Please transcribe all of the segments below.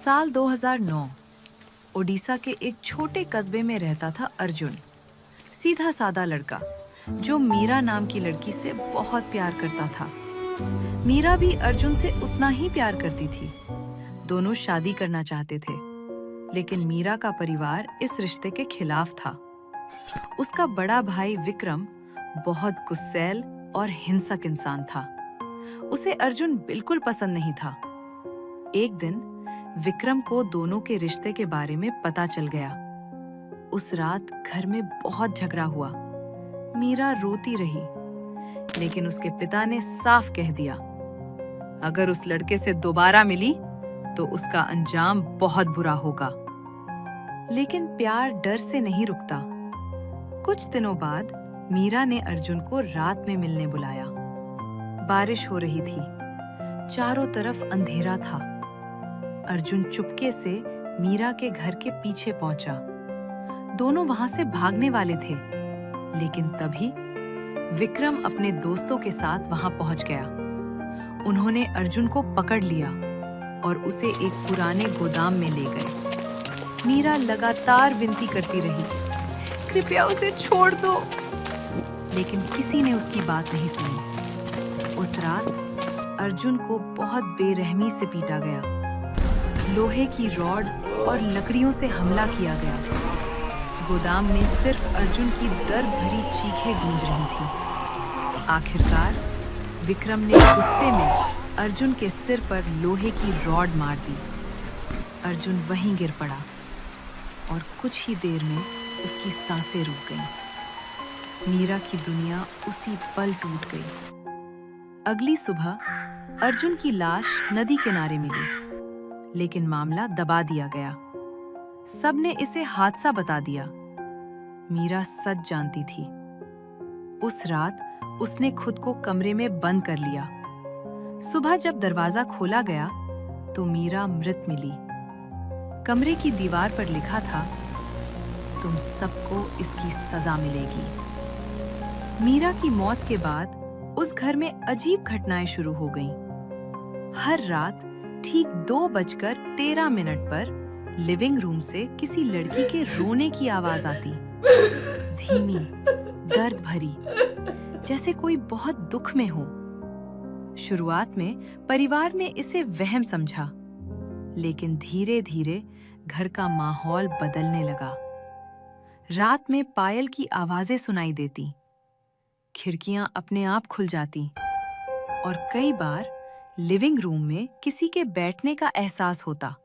साल 2009 ओडिशा के एक छोटे कस्बे में रहता था अर्जुन। सीधा सादा लड़का जो मीरा नाम की लड़की से बहुत प्यार करता था। मीरा भी अर्जुन से उतना ही प्यार करती थी। दोनों शादी करना चाहते थे, लेकिन मीरा का परिवार इस रिश्ते के खिलाफ था। उसका बड़ा भाई विक्रम बहुत गुस्सैल और हिंसक इंसान था। उसे अर्जुन बिल्कुल पसंद नहीं था। एक दिन विक्रम को दोनों के रिश्ते के बारे में पता चल गया। उस रात घर में बहुत झगड़ा हुआ। मीरा रोती रही, लेकिन उसके पिता ने साफ कह दिया, अगर उस लड़के से दोबारा मिली तो उसका अंजाम बहुत बुरा होगा। लेकिन प्यार डर से नहीं रुकता। कुछ दिनों बाद मीरा ने अर्जुन को रात में मिलने बुलाया। बारिश हो रही थी, चारों तरफ अंधेरा था। अर्जुन चुपके से मीरा के घर के पीछे पहुंचा। दोनों वहां से भागने वाले थे, लेकिन तभी विक्रम अपने दोस्तों के साथ वहां पहुंच गया। उन्होंने अर्जुन को पकड़ लिया और उसे एक पुराने गोदाम में ले गए। मीरा लगातार विनती करती रही, कृपया उसे छोड़ दो, लेकिन किसी ने उसकी बात नहीं सुनी। उस रात अर्जुन को बहुत बेरहमी से पीटा गया। लोहे की रॉड और लकड़ियों से हमला किया गया। गोदाम में सिर्फ अर्जुन की दर्द भरी चीखें गूंज रही थीं। आखिरकार विक्रम ने गुस्से में अर्जुन के सिर पर लोहे की रॉड मार दी। अर्जुन वहीं गिर पड़ा और कुछ ही देर में उसकी सांसें रुक गईं। मीरा की दुनिया उसी पल टूट गई। अगली सुबह अर्जुन की लाश नदी किनारे मिली, लेकिन मामला दबा दिया गया। सबने इसे हादसा बता दिया। मीरा सच जानती थी। उस रात उसने खुद को कमरे में बंद कर लिया। सुबह जब दरवाजा खोला गया तो मीरा मृत मिली। कमरे की दीवार पर लिखा था, तुम सबको इसकी सजा मिलेगी। मीरा की मौत के बाद उस घर में अजीब घटनाएं शुरू हो गईं। हर रात ठीक 2:13 पर लिविंग रूम से किसी लड़की के रोने की आवाज आती, धीमी, दर्द भरी, जैसे कोई बहुत दुख में हो। शुरुआत में परिवार ने इसे वहम समझा, लेकिन धीरे-धीरे घर का माहौल बदलने लगा। रात में पायल की आवाजें सुनाई देती, खिड़कियां अपने आप खुल जाती और कई बार लिविंग रूम में किसी के बैठने का एहसास होता।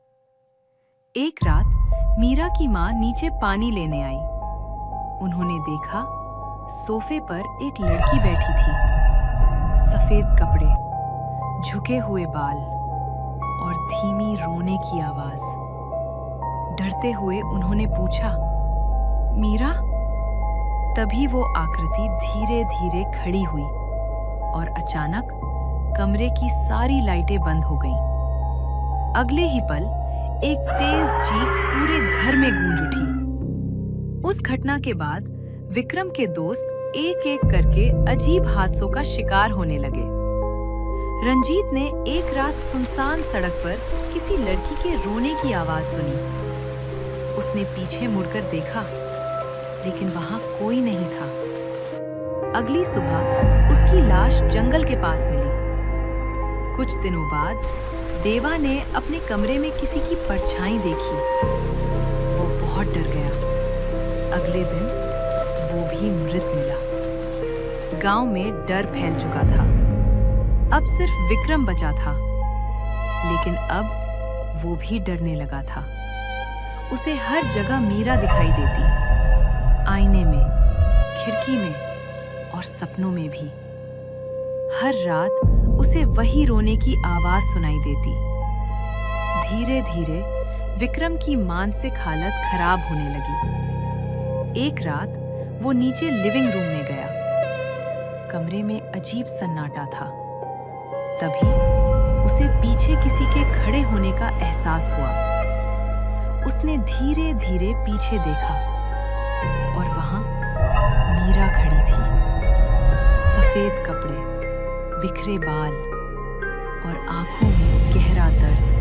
एक रात मीरा की माँ नीचे पानी लेने आई। उन्होंने देखा सोफे पर एक लड़की बैठी थी। सफेद कपड़े, झुके हुए बाल और धीमी रोने की आवाज। डरते हुए उन्होंने पूछा, मीरा? तभी वो आकृति धीरे-धीरे खड़ी हुई और अचानक कमरे की सारी लाइटें बंद हो गईं। अगले ही पल एक तेज चीख पूरे घर में गूंज उठी। उस घटना के बाद विक्रम के दोस्त एक-एक करके अजीब हादसों का शिकार होने लगे। रंजीत ने एक रात सुनसान सड़क पर किसी लड़की के रोने की आवाज सुनी। उसने पीछे मुड़कर देखा, लेकिन वहां कोई नहीं था। अगली सुबह उसकी लाश जंगल के पास मिली। कुछ दिनों बाद देवा ने अपने कमरे में किसी की परछाई देखी। वो बहुत डर गया। अगले दिन वो भी मृत मिला। गांव में डर फैल चुका था। अब सिर्फ विक्रम बचा था, लेकिन अब वो भी डरने लगा था। उसे हर जगह मीरा दिखाई देती, आईने में, खिड़की में और सपनों में भी। हर रात उसे वही रोने की आवाज सुनाई देती। धीरे-धीरे विक्रम की मानसिक हालत खराब होने लगी। एक रात वो नीचे लिविंग रूम में गया। कमरे में अजीब सन्नाटा था। तभी उसे पीछे किसी के खड़े होने का एहसास हुआ। उसने धीरे-धीरे पीछे देखा और वहां मीरा खड़ी थी। सफेद कपड़े, बिखरे बाल और आंखों में गहरा दर्द।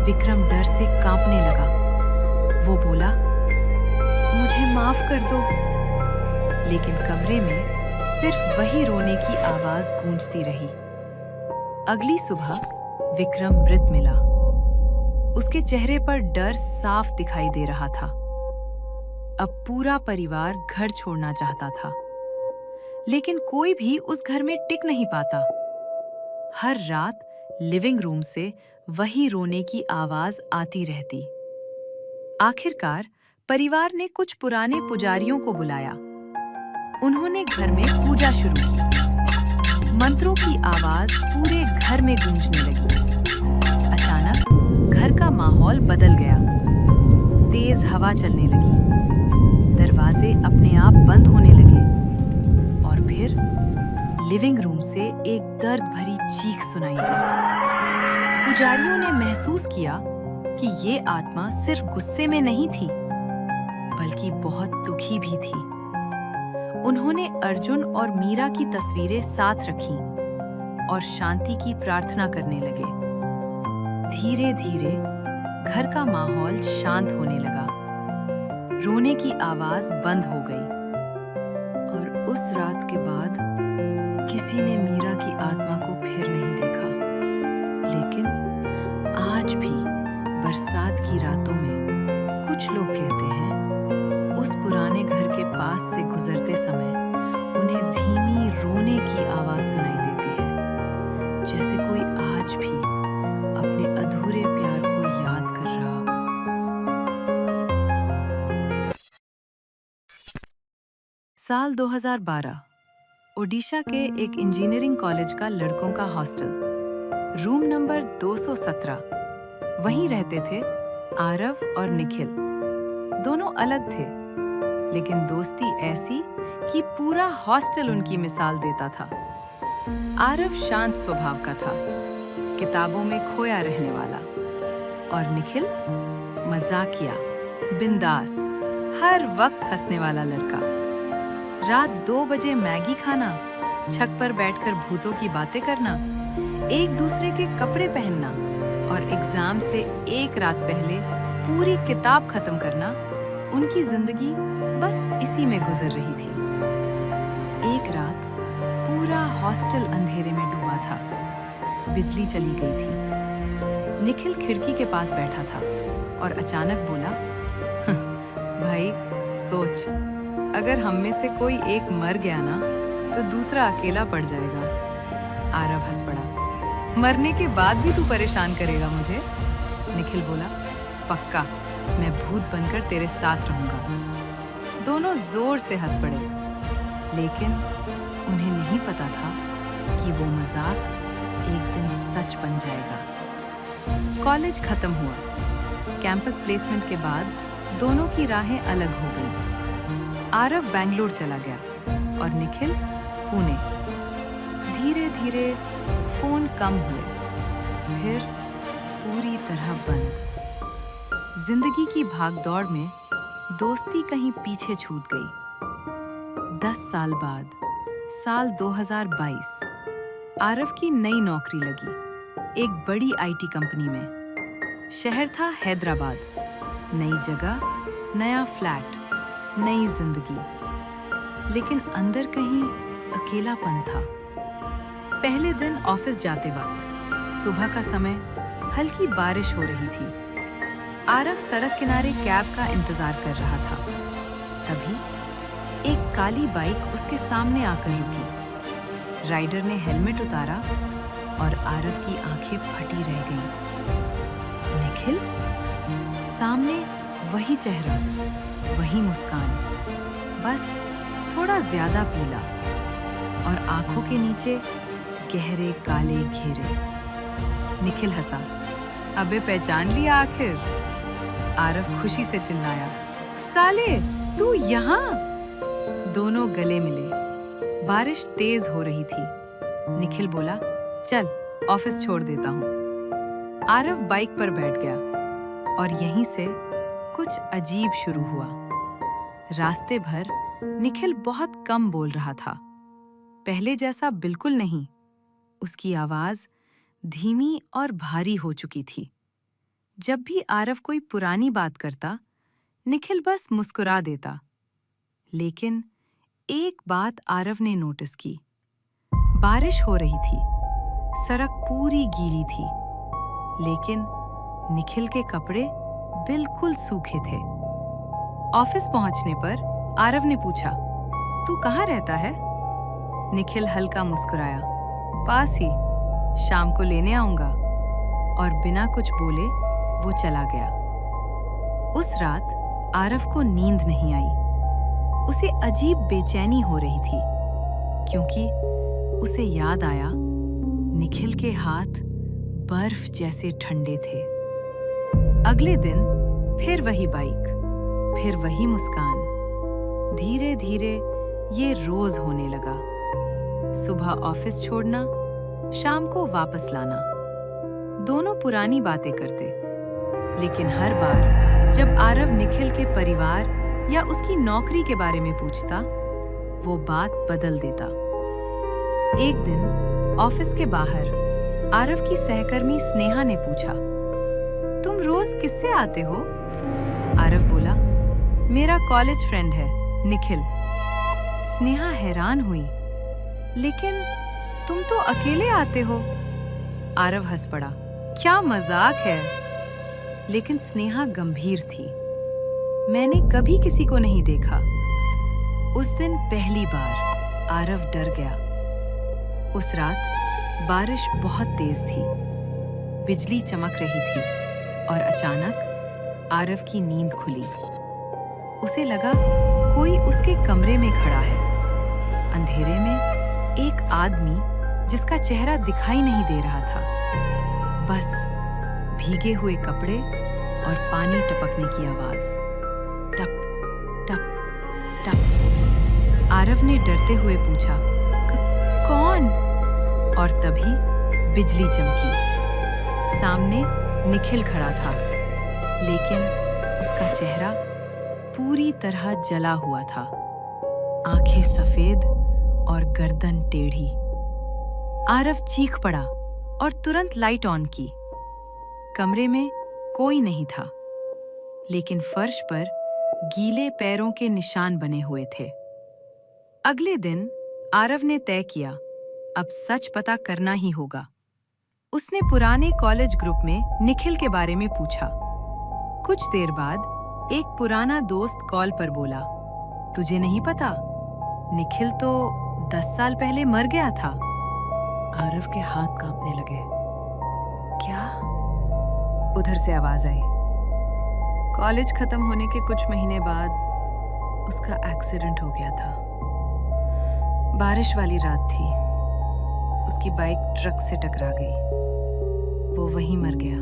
विक्रम डर से कांपने लगा। वो बोला, मुझे माफ कर दो। लेकिन कमरे में सिर्फ वही रोने की आवाज गूंजती रही। अगली सुबह विक्रम मृत मिला। उसके चेहरे पर डर साफ दिखाई दे रहा था। अब पूरा परिवार घर छोड़ना चाहता था, लेकिन कोई भी उस घर में टिक नहीं पाता। हर रात लिविंग रूम से वही रोने की आवाज आती रहती। आखिरकार परिवार ने कुछ पुराने पुजारियों को बुलाया। उन्होंने घर में पूजा शुरू की। मंत्रों की आवाज पूरे घर में गूंजने लगी। अचानक घर का माहौल बदल गया। तेज हवा चलने लगी। दरवाजे अपने आप बंद होने लगे और फिर लिविंग रूम से एक दर्द भरी चीख सुनाई दी। पुजारियों ने महसूस किया कि ये आत्मा सिर्फ गुस्से में नहीं थी, बल्कि बहुत दुखी भी थी। उन्होंने अर्जुन और मीरा की तस्वीरें साथ रखीं और शांति की प्रार्थना करने लगे। धीरे धीरे घर का माहौल शांत होने लगा। रोने की आवाज बंद हो गई और उस रात के बाद किसी ने मीरा की आत्मा को फिर नहीं देखा। लेकिन आज भी बरसात की रातों में कुछ लोग कहते हैं उस पुराने घर के पास से गुजरते समय उन्हें धीमी रोने की आवाज सुनाई देती है, जैसे कोई आज भी अपने अधूरे प्यार को याद कर रहा हो। साल 2012, ओडिशा के एक इंजीनियरिंग कॉलेज का लड़कों का हॉस्टल, रूम नंबर 217। वहीं रहते थे आरव और निखिल। दोनों अलग थे, लेकिन दोस्ती ऐसी कि पूरा हॉस्टल उनकी मिसाल देता था। आरव शांत स्वभाव का था, किताबों में खोया रहने वाला, और निखिल मजाकिया, बिंदास, हर वक्त हंसने वाला लड़का। रात 2 बजे मैगी खाना, छत पर बैठकर भूतों की बातें करना, एक दूसरे के कपड़े पहनना और एग्जाम से एक रात पहले पूरी किताब खत्म करना, उनकी जिंदगी बस इसी में गुजर रही थी। एक रात पूरा हॉस्टल अंधेरे में डूबा था। बिजली चली गई थी। निखिल खिड़की के पास बैठा था और अचानक बोला, भाई सोच, अगर हम में से कोई एक मर गया ना तो दूसरा अकेला पड़ जाएगा। आरव हंस पड़ा। मरने के बाद भी तू परेशान करेगा मुझे? निखिल बोला, पक्का, मैं भूत बनकर तेरे साथ रहूंगा। दोनों जोर से हंस पड़े, लेकिन उन्हें नहीं पता था कि वो मजाक एक दिन सच बन जाएगा। कॉलेज खत्म हुआ। कैंपस प्लेसमेंट के बाद दोनों की राहें अलग हो गईं। आरव बेंगलुरु चला गया और निखिल पुणे। धीरे धीरे फोन कम हुए, फिर पूरी तरह बंद। जिंदगी की भागदौड़ में दोस्ती कहीं पीछे छूट गई। 10 साल बाद, साल 2022, आरव की नई नौकरी लगी, एक बड़ी आईटी कंपनी में। शहर था हैदराबाद। नई जगह, नया फ्लैट, नई जिंदगी। लेकिन अंदर कहीं अकेलापन था। पहले दिन ऑफिस जाते वक्त, सुबह का समय, हल्की बारिश हो रही थी। आरव सड़क किनारे कैब का इंतजार कर रहा था। तभी एक काली बाइक उसके सामने आकर रुकी। राइडर ने हेलमेट उतारा और आरव की आंखें फटी रह गईं। निखिल? सामने वही चेहरा, वही मुस्कान, बस थोड़ा ज्यादा पीला, और आंखों के नीचे गहरे काले घेरे। निखिल हंसा। अबे पहचान लिया आखिर? आरव खुशी से चिल्लाया, साले तू यहाँ? दोनों गले मिले। बारिश तेज हो रही थी। निखिल बोला, चल ऑफिस छोड़ देता हूँ। आरव बाइक पर बैठ गया और यहीं से कुछ अजीब शुरू हुआ। रास्ते भर निखिल बहुत कम बोल रहा था। पहले जैसा बिल्कुल नहीं। उसकी आवाज धीमी और भारी हो चुकी थी, जब भी आरव कोई पुरानी बात करता, निखिल बस मुस्कुरा देता। लेकिन एक बात आरव ने नोटिस की। बारिश हो रही थी, सड़क पूरी गीली थी, लेकिन निखिल के कपड़े बिल्कुल सूखे थे। ऑफिस पहुंचने पर आरव ने पूछा, "तू कहाँ रहता है?" निखिल हल्का मुस्कुराया, "पास ही, शाम को लेने आऊंगा।" और बिना कुछ बोले वो चला गया। उस रात आरव को नींद नहीं आई। उसे अजीब बेचैनी हो रही थी, क्योंकि उसे याद आया निखिल के हाथ बर्फ जैसे ठंडे थे। अगले दिन फिर वही बाइक, फिर वही मुस्कान। धीरे धीरे ये रोज होने लगा। सुबह ऑफिस छोड़ना, शाम को वापस लाना। दोनों पुरानी बातें करते, लेकिन हर बार जब आरव निखिल के परिवार या उसकी नौकरी के बारे में पूछता, वो बात बदल देता। एक दिन ऑफिस के बाहर आरव की सहकर्मी स्नेहा ने पूछा, "तुम रोज किससे आते हो?" आरव बोला, "मेरा कॉलेज फ्रेंड है, निखिल।" स्नेहा हैरान हुई, "लेकिन तुम तो अकेले आते हो?" आरव हंस पड़ा, "क्या मजाक है?" लेकिन स्नेहा गंभीर थी। "मैंने कभी किसी को नहीं देखा।" उस दिन पहली बार आरव डर गया। उस रात बारिश बहुत तेज थी, बिजली चमक रही थी और अचानक आरव की नींद खुली। उसे लगा कोई उसके कमरे में खड़ा है। अंधेरे में एक आदमी जिसका चेहरा दिखाई नहीं दे रहा था, बस भीगे हुए कपड़े और पानी टपकने की आवाज। टप टप टप। आरव ने डरते हुए पूछा, कौन?" और तभी बिजली चमकी। सामने निखिल खड़ा था, लेकिन उसका चेहरा पूरी तरह जला हुआ था। आंखें सफेद और गर्दन टेढ़ी। आरव चीख पड़ा और तुरंत लाइट ऑन की। कमरे में कोई नहीं था, लेकिन फर्श पर गीले पैरों के निशान बने हुए थे। अगले दिन आरव ने तय किया, अब सच पता करना ही होगा। उसने पुराने कॉलेज ग्रुप में निखिल के बारे में पूछा। कुछ देर बाद एक पुराना दोस्त कॉल पर बोला, "तुझे नहीं पता, निखिल तो 10 साल पहले मर गया था।" आरव के हाथ कांपने लगे। "क्या?" उधर से आवाज आई। कॉलेज खत्म होने के कुछ महीने बाद उसका एक्सीडेंट हो गया था। बारिश वाली रात थी। उसकी बाइक ट्रक से टकरा गई। वो वहीं मर गया।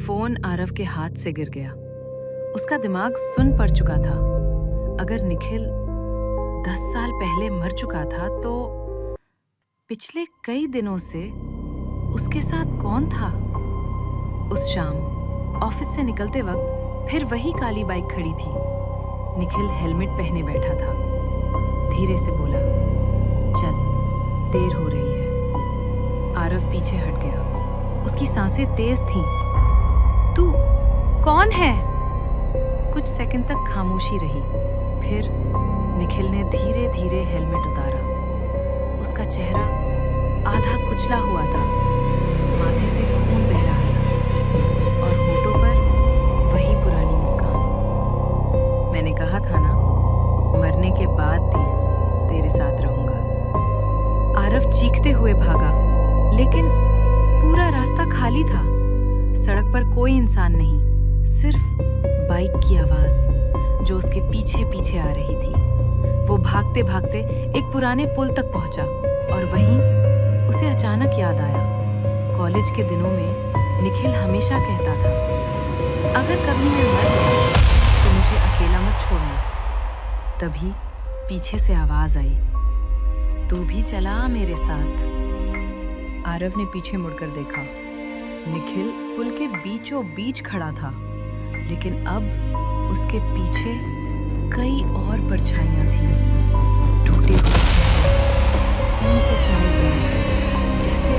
फोन आरव के हाथ से गिर गया। उसका दिमाग सुन पड़ चुका था। अगर निखिल 10 साल पहले मर चुका था, तो पिछले कई दिनों से उसके साथ कौन था? उस शाम ऑफिस से निकलते वक्त फिर वही काली बाइक खड़ी थी। निखिल हेलमेट पहने बैठा था। धीरे से बोला, "चल, देर हो रही है।" आरव पीछे हट गया। उसकी सांसें तेज थीं। "तू कौन है?" कुछ सेकंड तक खामोशी रही। फिर निखिल ने धीरे धीरे हेलमेट उतारा। उसका चेहरा आधा कुचला हुआ था, माथे से खून बह रहा था और होठों पर वही पुरानी मुस्कान। "मैंने कहा था ना, मरने के बाद भी तेरे साथ रहूंगा।" आरव चीखते हुए भागा, लेकिन पूरा रास्ता खाली था। सड़क पर कोई इंसान नहीं, सिर्फ बाइक की आवाज जो उसके पीछे पीछे आ रही थी। वो भागते भागते एक पुराने पुल तक पहुंचा और वहीं उसे अचानक याद आया, कॉलेज के दिनों में निखिल हमेशा कहता था, "अगर कभी मैं मर गया तो मुझे अकेला मत छोड़ना।" तभी पीछे से आवाज आई, "तू भी चला मेरे साथ।" आरव ने पीछे मुड़कर देखा। निखिल पुल के बीचों बीच खड़ा था, लेकिन अब उसके पीछे कई और परछाइयां थीं। टूटे हुए चेहरे, खून से सने हुए, जैसे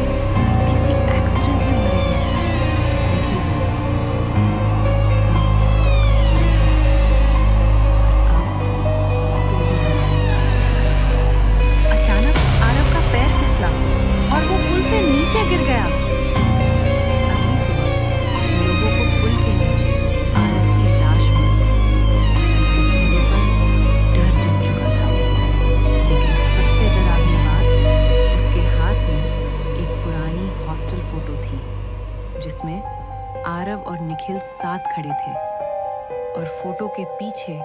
किसी एक्सीडेंट में मरे हुए। निखिल बोला, खड़े थे और फोटो के पीछे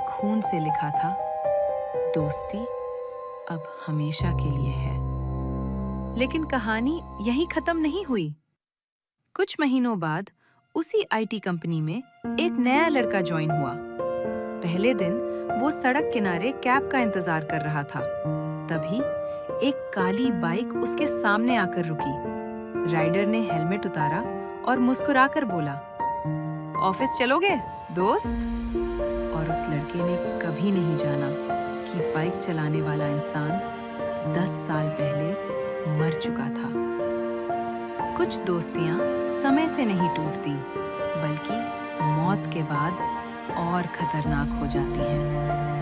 खून से लिखा था, दोस्ती अब हमेशा के लिए है। लेकिन कहानी यहीं खत्म नहीं हुई। कुछ महीनों बाद उसी आईटी कंपनी में एक नया लड़का ज्वाइन हुआ। पहले दिन वो सड़क किनारे कैब का इंतजार कर रहा था। तभी एक काली बाइक उसके सामने आकर रुकी। राइडर ने हेलमेट उतारा और मुस्कुराकर बोला, ऑफिस चलोगे दोस्त? और उस लड़के ने कभी नहीं जाना कि बाइक चलाने वाला इंसान 10 साल पहले मर चुका था। कुछ दोस्तियां समय से नहीं टूटती, बल्कि मौत के बाद और खतरनाक हो जाती हैं।